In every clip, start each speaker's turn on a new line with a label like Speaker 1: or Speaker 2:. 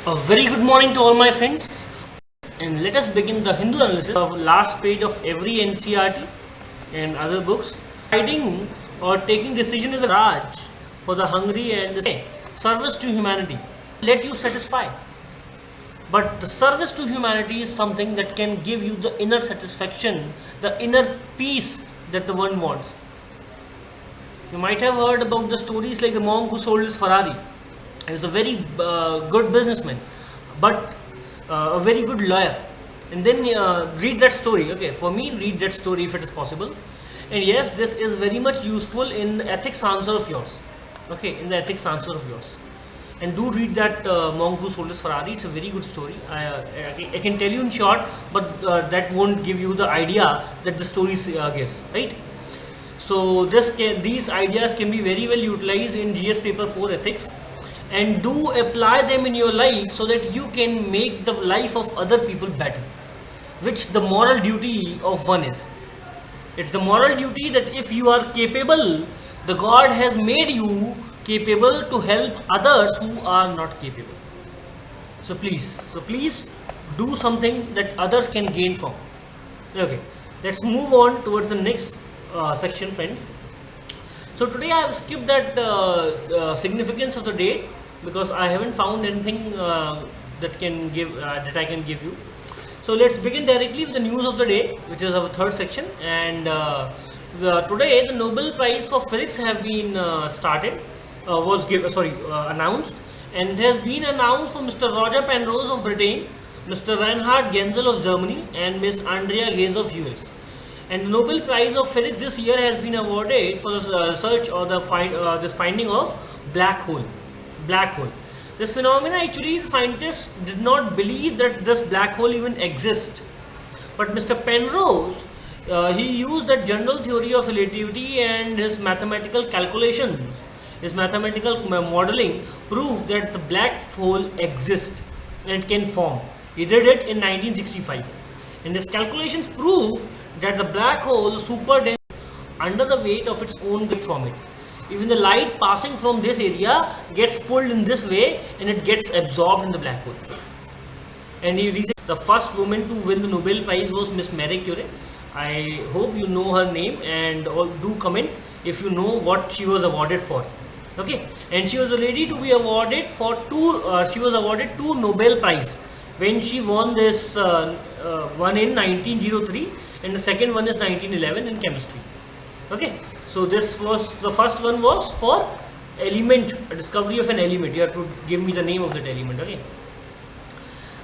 Speaker 1: A very good morning to all my friends, and let us begin the Hindu analysis of last page of every NCRT and other books. Writing or taking decision is a raj for the hungry and the service to humanity. Let you satisfy. But the service to humanity is something that can give you the inner satisfaction, the inner peace that the one wants. You might have heard about the stories like the monk who sold his Ferrari. He was a very good businessman, but a very good lawyer. And then read that story. Okay, for me, read that story if it is possible. And yes, this is very much useful in the ethics answer of yours. Okay, in the ethics answer of yours. And do read that monk who sold his Ferrari. It's a very good story. I can tell you in short, but that won't give you the idea that the story gives, right? So these ideas can be very well utilized in GS paper 4 ethics, and do apply them in your life so that you can make the life of other people better, which the moral duty of one is. It's the moral duty that if you are capable, the God has made you capable to help others who are not capable. So please do something that others can gain from. Okay, let's move on towards the next section, friends. So today I have skipped that significance of the date because I haven't found anything that I can give you. So let's begin directly with the news of the day, which is our third section. And today the Nobel Prize for Physics have been announced, and it has been announced for Mr. Roger Penrose of Britain, Mr. Reinhard Genzel of Germany, and Ms. Andrea Ghez of US. And the Nobel Prize of Physics this year has been awarded for the research or the finding of black hole. This phenomenon, actually, scientists did not believe that this black hole even exists. But Mr. Penrose, he used that general theory of relativity, and his mathematical calculations, his mathematical modeling proved that the black hole exists and it can form. He did it in 1965. And his calculations prove that the black hole is super dense under the weight of its own weight from it. Even the light passing from this area gets pulled in this way and it gets absorbed in the black hole. And the first woman to win the Nobel Prize was Miss Marie Curie. I hope you know her name, and do comment if you know what she was awarded for. Okay, and she was a lady to be awarded for she was awarded 2 Nobel Prize when she won this one in 1903, and the second one is 1911 in chemistry. Okay, so this was the first one was for element, a discovery of an element. You have to give me the name of that element. Okay,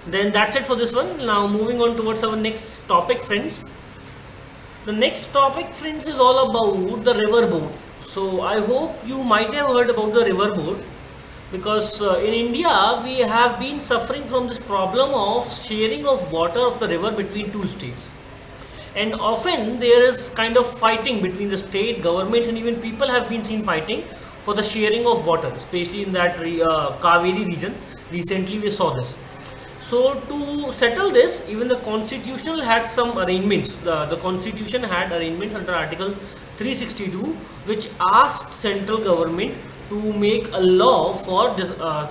Speaker 1: then that's it for this one. Now moving on towards our next topic, friends. The next topic, friends, is all about the river boat. So I hope you might have heard about the river boat, because in India we have been suffering from this problem of sharing of water of the river between two states. And often there is kind of fighting between the state governments, and even people have been seen fighting for the sharing of water, especially in that Kaveri region. Recently we saw this. So to settle this, even the constitutional had some arrangements. The constitution had arrangements under Article 362, which asked central government to make a law for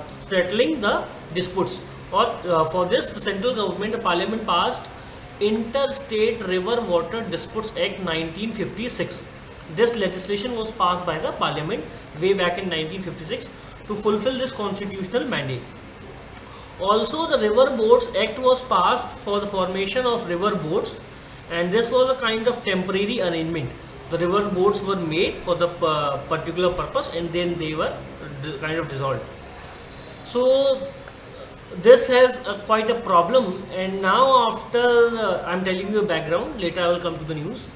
Speaker 1: settling the disputes. Or for this, the central government, the parliament passed Interstate River Water Disputes Act 1956. This legislation was passed by the parliament way back in 1956 to fulfill this constitutional mandate. Also, the River Boats Act was passed for the formation of river boats, and this was a kind of temporary arrangement. The river boats were made for the particular purpose, and then they were kind of dissolved. So this has quite a problem, and now after I'm telling you a background, later I will come to the news.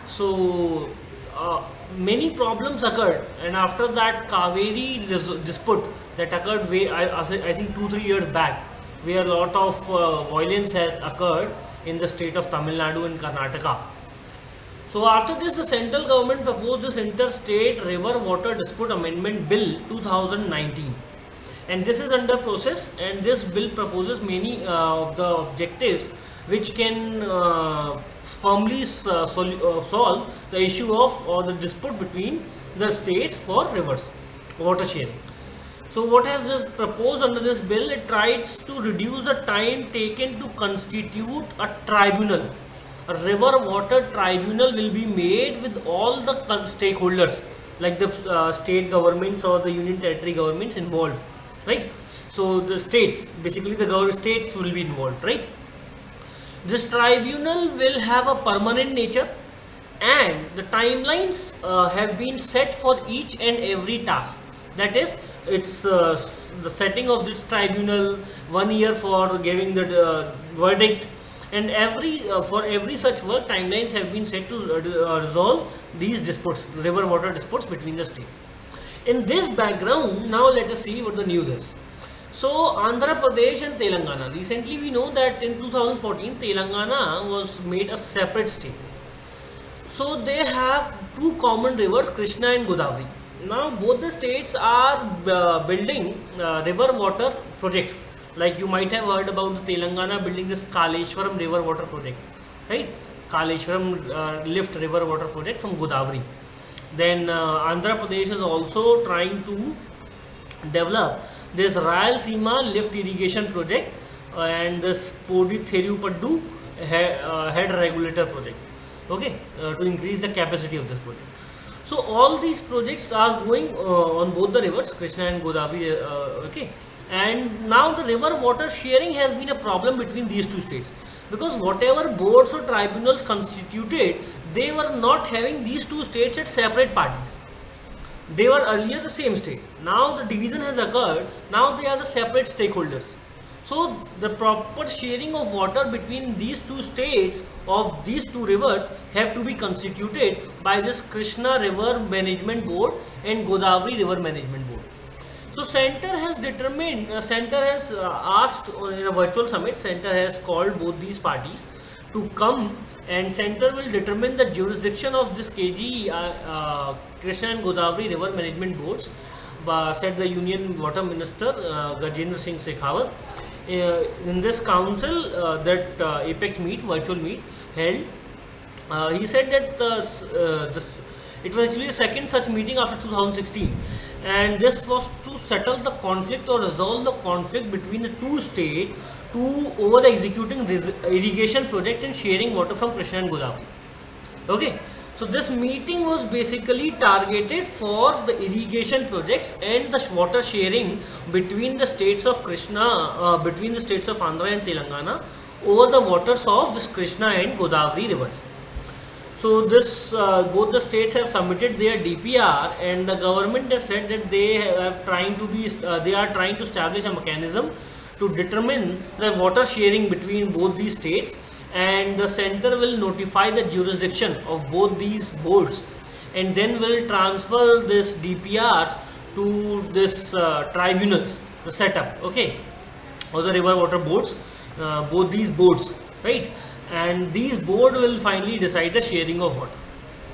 Speaker 1: So many problems occurred, and after that Kaveri dispute that occurred I think 2-3 years back, where a lot of violence had occurred in the state of Tamil Nadu and Karnataka. So after this, the central government proposed this Interstate River Water Dispute Amendment Bill 2019. And this is under process, and this bill proposes many of the objectives which can firmly solve the issue of or the dispute between the states for rivers, water sharing. So what has this proposed under this bill? It tries to reduce the time taken to constitute a tribunal. A river water tribunal will be made with all the stakeholders, like the state governments or the union territory governments involved, right? So the states, basically the states will be involved, right? This tribunal will have a permanent nature, and the timelines have been set for each and every task. That is, it's the setting of this tribunal, 1 year for giving the verdict, and for every such work, timelines have been set to resolve these disputes, river water disputes between the state. In this background, now let us see what the news is. So Andhra Pradesh and Telangana, recently we know that in 2014 Telangana was made a separate state. So they have two common rivers, Krishna and Godavari. Now both the states are building river water projects. Like you might have heard about the Telangana building this Kaleshwaram river water project, right? Kaleshwaram lift river water project from Godavari. Then Andhra Pradesh is also trying to develop this Rayalaseema lift irrigation project and this Polity head regulator project, okay, to increase the capacity of this project. So all these projects are going on both the rivers, Krishna and Godavari, okay. And now the river water sharing has been a problem between these two states, because whatever boards or tribunals constituted, they were not having these two states as separate parties. They were earlier the same state. Now the division has occurred. Now they are the separate stakeholders. So the proper sharing of water between these two states of these two rivers have to be constituted by this Krishna River Management Board and Godavari River Management Board. So center has determined, center has asked in a virtual summit, center has called both these parties to come, and center will determine the jurisdiction of this KG Krishna and Godavari River Management Boards, said the Union Water Minister Gajendra Singh Shekhawat. In this council that Apex meet, virtual meet held, he said that it was actually the second such meeting after 2016, and this was to settle the conflict or resolve the conflict between the two states over the executing irrigation project and sharing water from Krishna and Godavari. Okay, so this meeting was basically targeted for the irrigation projects and the water sharing between the states of Krishna, between the states of Andhra and Telangana over the waters of this Krishna and Godavari rivers. So this both the states have submitted their DPR, and the government has said that they are trying to establish a mechanism to determine the water sharing between both these states, and the center will notify the jurisdiction of both these boards, and then will transfer this DPRs to this tribunals, the setup, okay, or the river water boards, both these boards, right? And these board will finally decide the sharing of water.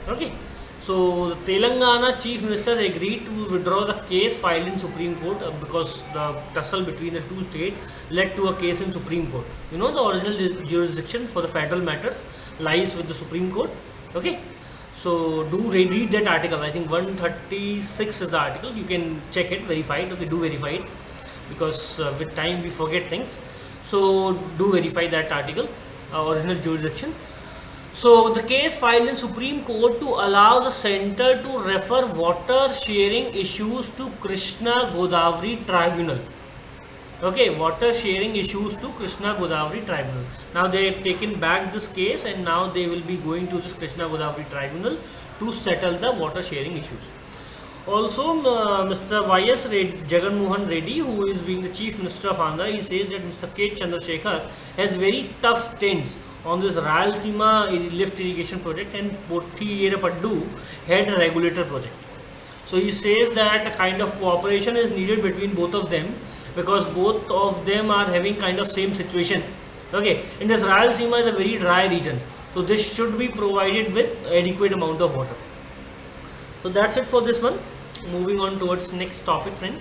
Speaker 1: Okay, so the Telangana Chief Minister agreed to withdraw the case filed in Supreme Court because the tussle between the two states led to a case in Supreme Court. You know, the original jurisdiction for the federal matters lies with the Supreme Court. Okay, so do read that article. I think 136 is the article. You can check it, verify it. Okay, do verify it, because with time we forget things. So do verify that article. Original jurisdiction. So the case filed in Supreme Court to allow the center to refer water sharing issues to Krishna Godavari Tribunal. Okay, water sharing issues to Krishna Godavari Tribunal. Now they have taken back this case, and now they will be going to this Krishna Godavari Tribunal to settle the water sharing issues. Also, Mr. Y.S. Jagan Mohan Reddy, who is being the Chief Minister of Andhra, he says that Mr. K. Chandrasekhar has very tough stance on this Rayalaseema lift irrigation project and Polity head regulator project. So he says that a kind of cooperation is needed between both of them, because both of them are having kind of same situation. Okay, and this Rayalaseema is a very dry region, so this should be provided with adequate amount of water. So that's it for this one. Moving on towards next topic, friend.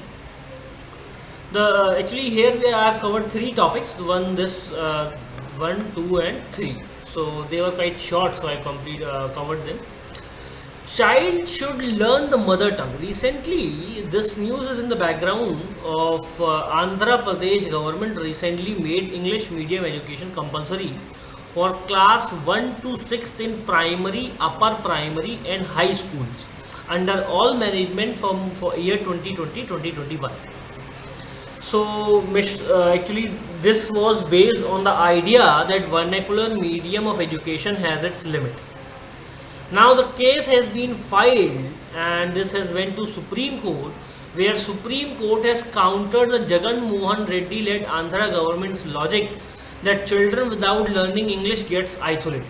Speaker 1: Actually here I have covered three topics. One, 2 and 3. So they were quite short, so I covered them. child should learn the mother tongue. Recently, this news is in the background of Andhra Pradesh government recently made English medium education compulsory for class 1 to 6th in primary, upper primary and high schools under all management from for year 2020-2021. So actually this was based on the idea that vernacular medium of education has its limit. Now the case has been filed and this has went to Supreme Court, where Supreme Court has countered the Jagan Mohan Reddy led Andhra government's logic that children without learning English gets isolated.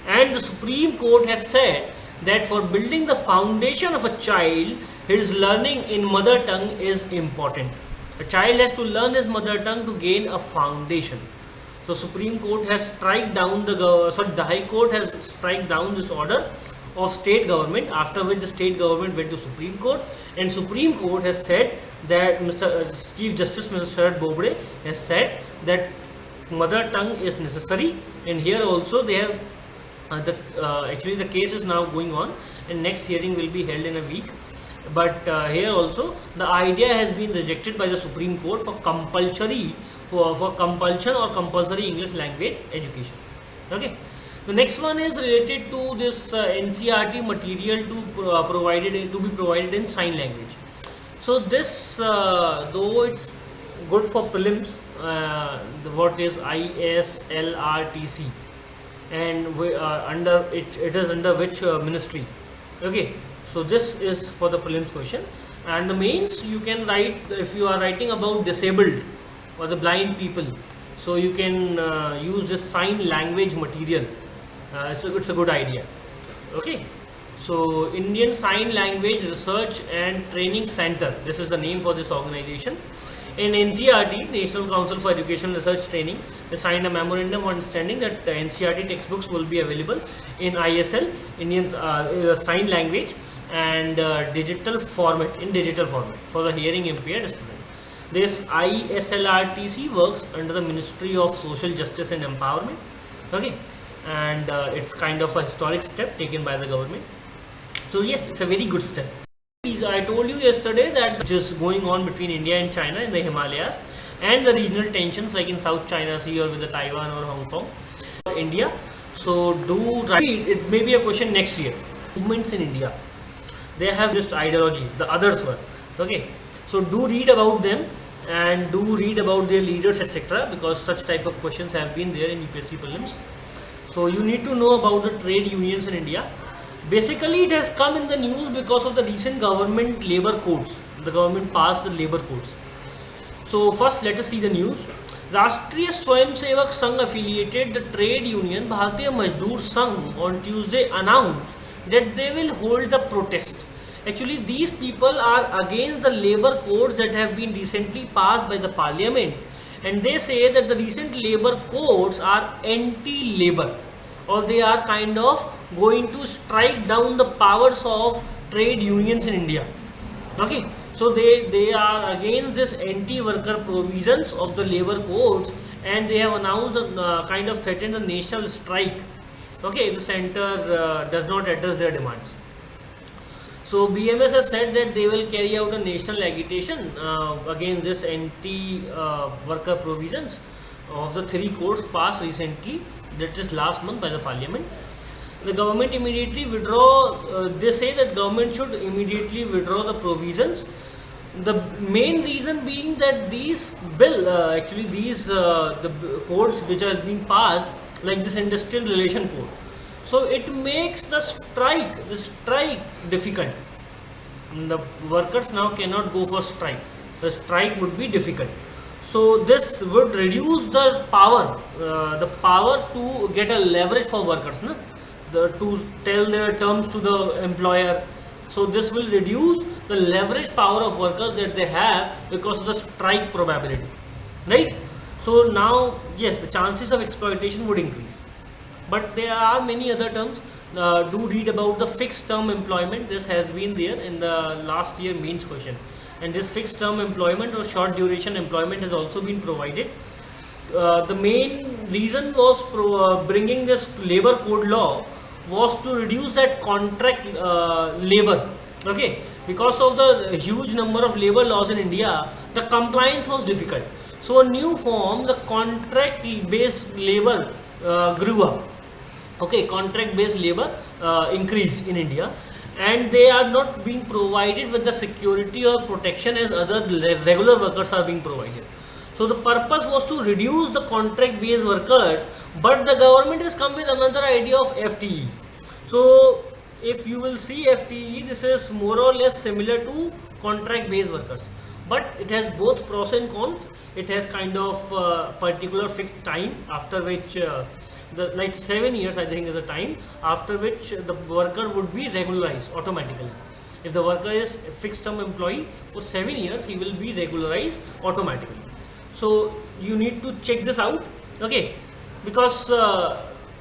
Speaker 1: And the Supreme Court has said that for building the foundation of a child, his learning in mother tongue is important. A child has to learn his mother tongue to gain a foundation. So Supreme Court has strike down the High Court has strike down this order of state government, after which the state government went to Supreme Court, and Supreme Court has said that Chief Justice Mr. Sharad Bobde has said that mother tongue is necessary. And here also they have actually the case is now going on and next hearing will be held in a week. But here also the idea has been rejected by the Supreme Court for compulsion or compulsory English language education. Okay. The next one is related to this NCERT material to be provided in sign language. So this though it's good for prelims, what is IAS and under it is under which ministry? Okay. So this is for the prelims question, and the mains you can write if you are writing about disabled or the blind people, so you can use this sign language material. So it's a good idea. Okay, so Indian Sign Language Research and Training Center, this is the name for this organization. In NCERT, National Council for Education Research Training, they signed a memorandum of understanding that NCERT textbooks will be available in ISL, Indian Sign Language, and digital format for the hearing impaired student. This ISLRTC works under the Ministry of Social Justice and Empowerment. Okay, and it's kind of a historic step taken by the government. So yes, it's a very good step. I told you yesterday that which is going on between India and China in the Himalayas, and the regional tensions like in South China Sea or with the Taiwan or Hong Kong, India. So do write, it may be a question next year. Movements in India, they have just ideology, the others were. Okay, so do read about them and do read about their leaders, etc., because such type of questions have been there in UPSC prelims. So you need to know about the trade unions in India. Basically it has come in the news because of the recent government labor codes. The government passed the labor codes. So first let us see the news. Rashtriya Swayamsevak Sangh affiliated the trade union Bharatiya Mazdoor Sangh on Tuesday announced that they will hold the protest. Actually these people are against the labor codes that have been recently passed by the parliament, and they say that the recent labor codes are anti-labor, or they are kind of going to strike down the powers of trade unions in India. Okay, so they are against this anti-worker provisions of the labor codes, and they have announced kind of threatened a national strike. Okay, if the center does not address their demands. So BMS has said that they will carry out a national agitation against this anti-worker provisions of the 3 codes passed recently, that is last month, by the parliament. The government immediately they say that government should immediately withdraw the provisions. The main reason being that these the codes which are being passed, like this industrial relation code, so it makes the strike difficult. The workers now cannot go for strike. The strike would be difficult. So this would reduce the power to get a leverage for workers, to tell their terms to the employer. So this will reduce the leverage power of workers that they have because of the strike probability, right? So now yes, the chances of exploitation would increase. But there are many other terms. Do read about the fixed term employment. This has been there in the last year mains question, and this fixed term employment or short duration employment has also been provided. The main reason was bringing this labor code law was to reduce that contract labor. Okay, because of the huge number of labor laws in India, the compliance was difficult. So a new form, the contract based labor grew up. Okay, contract based labor increased in India, and they are not being provided with the security or protection as other regular workers are being provided. So the purpose was to reduce the contract based workers, but the government has come with another idea of FTE. So if you will see FTE, this is more or less similar to contract based workers, but it has both pros and cons. It has kind of particular fixed time after which like 7 years I think is the time after which the worker would be regularized automatically. If the worker is a fixed term employee for 7 years, he will be regularized automatically. So you need to check this out, okay, because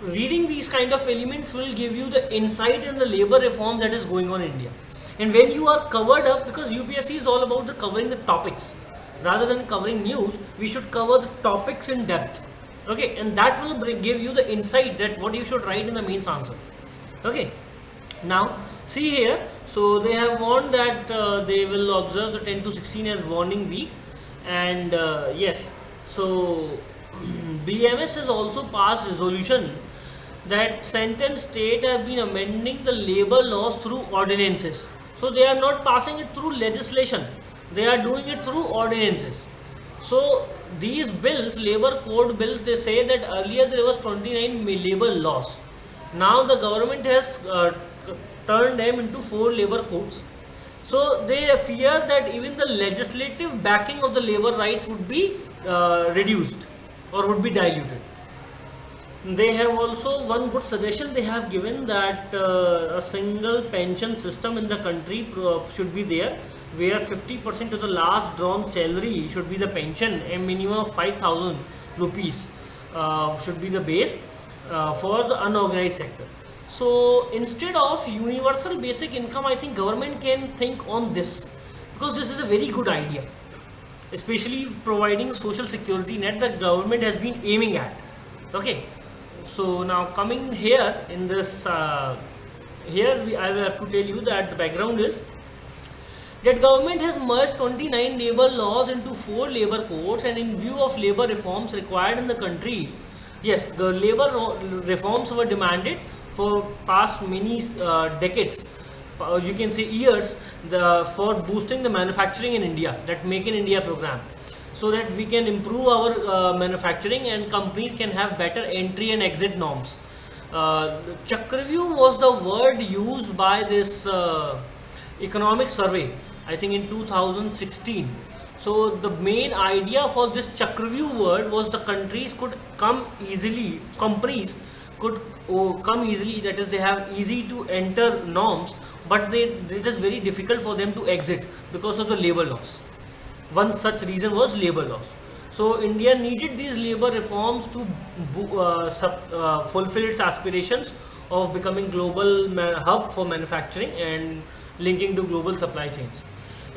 Speaker 1: reading these kind of elements will give you the insight in the labor reform that is going on in India. And when you are covered up, because UPSC is all about the covering the topics rather than covering news, we should cover the topics in depth, okay, and that will give you the insight that what you should write in the mains answer. Okay, now see here, so they have warned that they will observe the 10 to 16 as warning week, and yes, so BMS has also passed resolution that central state have been amending the labor laws through ordinances. So they are not passing it through legislation, they are doing it through ordinances. So these bills, labor code bills, they say that earlier there was 29 labor laws. Now the government has turned them into 4 labor codes. So they fear that even the legislative backing of the labor rights would be reduced or would be diluted. They have also one good suggestion they have given that a single pension system in the country should be there, where 50% of the last drawn salary should be the pension, a minimum of 5,000 rupees should be the base for the unorganized sector. So instead of universal basic income, I think government can think on this, because this is a very good idea, especially providing social security net that government has been aiming at. Okay, so now coming here in this I will have to tell you that the background is that government has merged 29 labor laws into 4 labor codes, and in view of labor reforms required in the country, yes, the labor reforms were demanded for past many decades, you can say years, for boosting the manufacturing in India, that Make in India program, so that we can improve our manufacturing and companies can have better entry and exit norms. Chakravyuh was the word used by this economic survey, I think in 2016. So the main idea for this Chakravyuh word was the countries could come easily, companies could come easily, that is they have easy to enter norms, but it is very difficult for them to exit because of the labor laws. One such reason was labor laws. So India needed these labor reforms to fulfill its aspirations of becoming global hub for manufacturing and linking to global supply chains.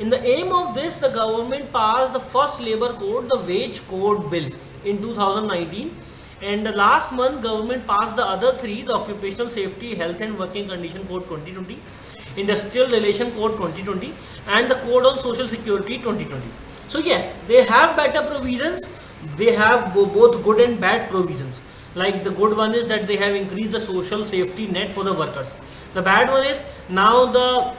Speaker 1: In the aim of this, the government passed the first labor code, the wage code bill, in 2019, and the last month government passed the other 3, the occupational safety, health and working condition code 2020, industrial relation code 2020, and the code on social security 2020. So yes, they have better provisions, they have both good and bad provisions. Like the good one is that they have increased the social safety net for the workers. The bad one is now the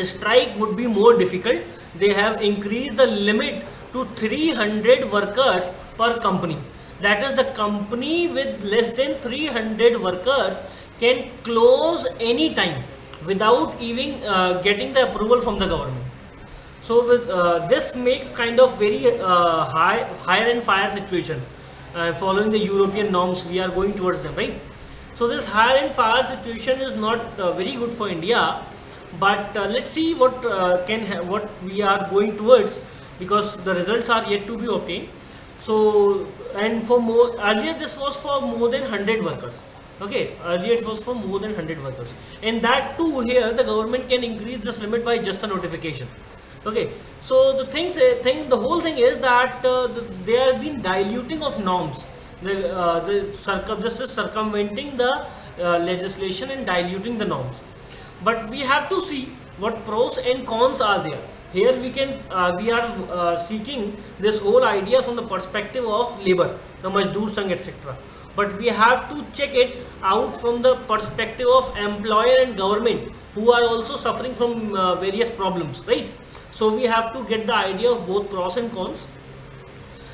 Speaker 1: strike would be more difficult. They have increased the limit to 300 workers per company. That is, the company with less than 300 workers can close any time without even getting the approval from the government. So with this makes kind of very hire and fire situation, following the European norms. We are going towards them, right? So this hire and fire situation is not very good for India, but let's see what what we are going towards, because the results are yet to be obtained. So, and for more, earlier this was for more than 100 workers. Okay, earlier it was for more than 100 workers, and that too here the government can increase this limit by just a notification. Okay, so the whole thing is that there have been diluting of norms. This is circumventing the legislation and diluting the norms. But we have to see what pros and cons are there. Here we are seeking this whole idea from the perspective of labor, the Mazdoor Sangh, etc. But we have to check it out from the perspective of employer and government, who are also suffering from various problems, right? So we have to get the idea of both pros and cons.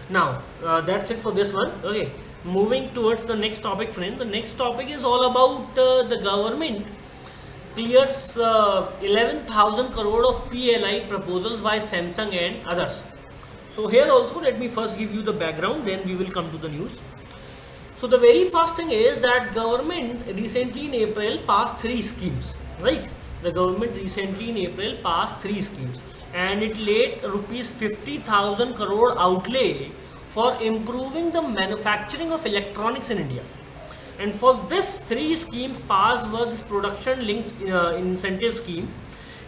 Speaker 1: Now that's it for this one. Okay, moving towards the next topic, friend. The next topic is all about the government clears 11,000 crore of PLI proposals by Samsung and others. So here also let me first give you the background, then we will come to the news. So the very first thing is that government recently in April passed 3 schemes, right? The government recently in April passed 3 schemes, and it laid rupees 50,000 crore outlay for improving the manufacturing of electronics in India. And for this 3 schemes passed were this production linked incentive scheme,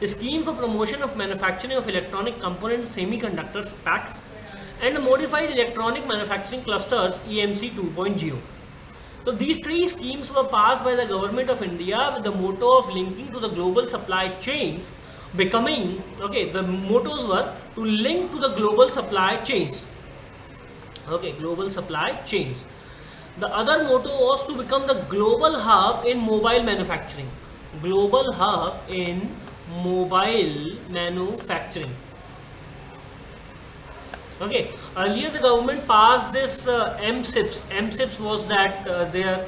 Speaker 1: a scheme for promotion of manufacturing of electronic components, semiconductors, packs, and the modified electronic manufacturing clusters EMC 2.0. So these 3 schemes were passed by the government of India with the motto of linking to the global supply chains, becoming, okay, the mottos were to link to the global supply chains. Okay, global supply chains. The other motto was to become the global hub in mobile manufacturing. Global hub in mobile manufacturing. Okay, earlier the government passed this MSIPS. MSIPS was that there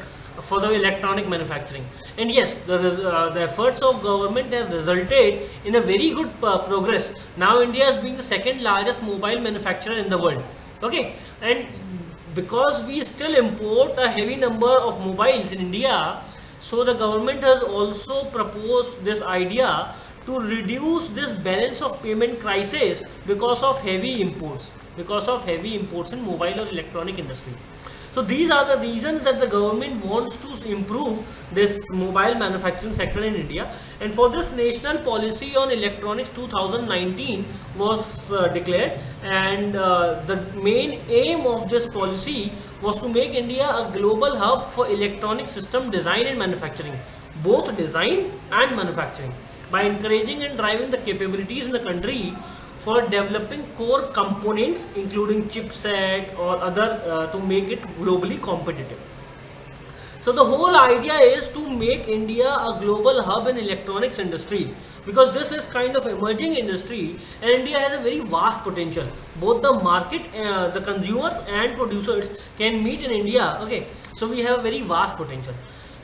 Speaker 1: for the electronic manufacturing. And yes, the efforts of government have resulted in a very good progress. Now India is being the second largest mobile manufacturer in the world. Okay, and because we still import a heavy number of mobiles in India, so the government has also proposed this idea to reduce this balance of payment crisis because of heavy imports in mobile or electronic industry. So these are the reasons that the government wants to improve this mobile manufacturing sector in India. And for this, National Policy on Electronics 2019 was declared, and the main aim of this policy was to make India a global hub for electronic system design and manufacturing, both design and manufacturing, by encouraging and driving the capabilities in the country for developing core components including chipset or other to make it globally competitive. So the whole idea is to make India a global hub in electronics industry, because this is kind of emerging industry and India has a very vast potential. Both the market, the consumers and producers can meet in India. Okay, so we have a very vast potential.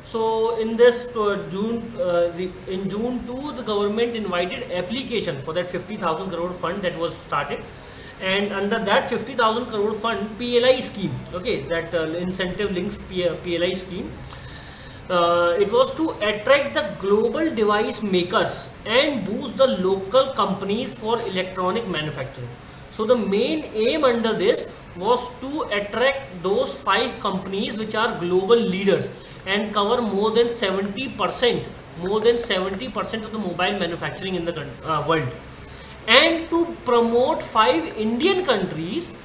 Speaker 1: So in this in June 2, the government invited application for that 50,000 crore fund that was started, and under that 50,000 crore fund, PLI scheme, okay, that incentive links PLI scheme, it was to attract the global device makers and boost the local companies for electronic manufacturing. So the main aim under this was to attract those 5 companies which are global leaders and cover more than 70% of the mobile manufacturing in the world, and to promote 5 Indian countries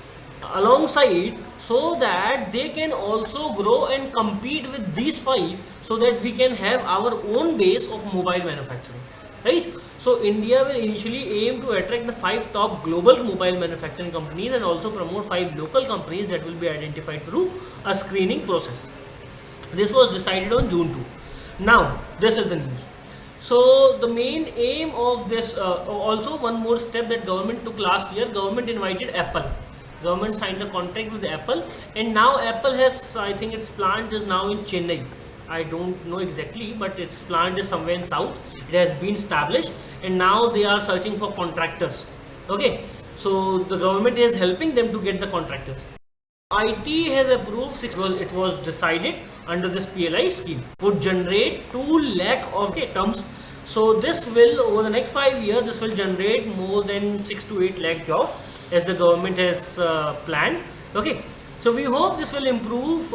Speaker 1: alongside, so that they can also grow and compete with these 5, so that we can have our own base of mobile manufacturing, right? So India will initially aim to attract the 5 top global mobile manufacturing companies and also promote 5 local companies that will be identified through a screening process. This was decided on June 2. Now this is the news. So the main aim of this, also one more step that government took last year, government invited Apple. Government signed the contract with Apple, and now Apple has, I think its plant is now in Chennai. I don't know exactly, but its plant is somewhere in south. It has been established, and now they are searching for contractors. Okay, so the government is helping them to get the contractors. IT has approved it was decided under this PLI scheme would generate 2 lakh of terms. So this will, over the next 5 years, this will generate more than 6 to 8 lakh jobs as the government has planned. Okay, so we hope this will improve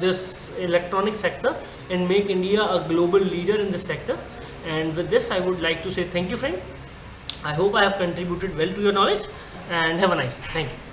Speaker 1: this electronic sector and make India a global leader in this sector. And with this, I would like to say thank you, friend. I hope I have contributed well to your knowledge, and have a nice day. Thank you.